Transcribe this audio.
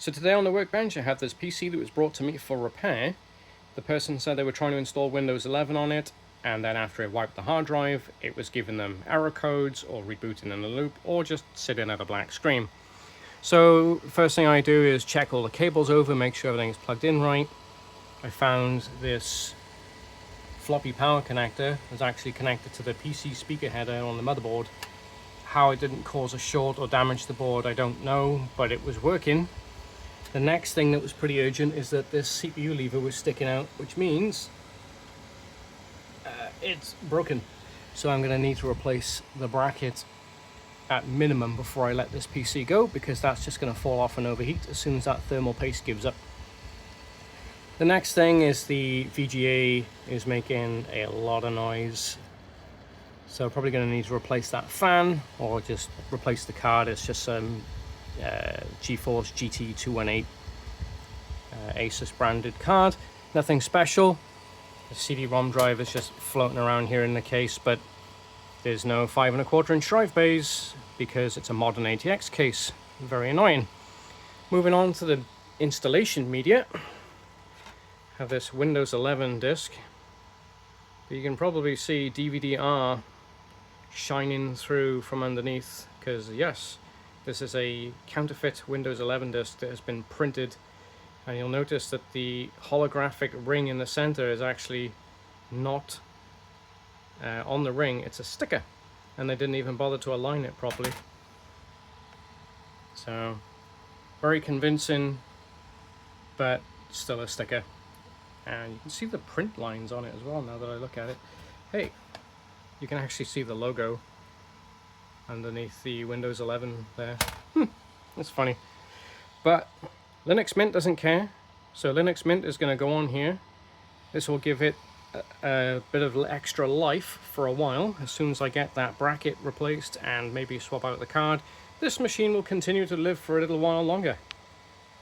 So today on the workbench I have this PC that was brought to me for repair. The person said they were trying to install Windows 11 on it, and then after it wiped the hard drive, it was giving them error codes or rebooting in a loop or just sitting at a black screen. So first thing I do is check all the cables over, make sure everything is plugged in right. I found this floppy power connector was actually connected to the PC speaker header on the motherboard. How it didn't cause a short or damage the board, I don't know, but it was working. The next thing that was pretty urgent is that this CPU lever was sticking out, which means it's broken. So I'm going to need to replace the bracket at minimum before I let this PC go, because that's just going to fall off and overheat as soon as that thermal paste gives up. The next thing is the VGA is making a lot of noise. So probably going to need to replace that fan or just replace the card. It's just some GeForce GT 218 Asus branded card. Nothing special. The CD-ROM drive is just floating around here in the case, but there's no 5 1/4 inch drive bays because it's a modern ATX case. Very annoying. Moving on to the installation media. Have this Windows 11 disc. But you can probably see DVD-R shining through from underneath, because yes, this is a counterfeit Windows 11 disc that has been printed, and you'll notice that the holographic ring in the center is actually not on the ring, it's a sticker, and they didn't even bother to align it properly. So very convincing, but still a sticker. And you can see the print lines on it as well now that I look at it. Hey, you can actually see the logo underneath the Windows 11 there. That's funny. But Linux Mint doesn't care. So Linux Mint is going to go on here. This will give it a bit of extra life for a while. As soon as I get that bracket replaced and maybe swap out the card, this machine will continue to live for a little while longer.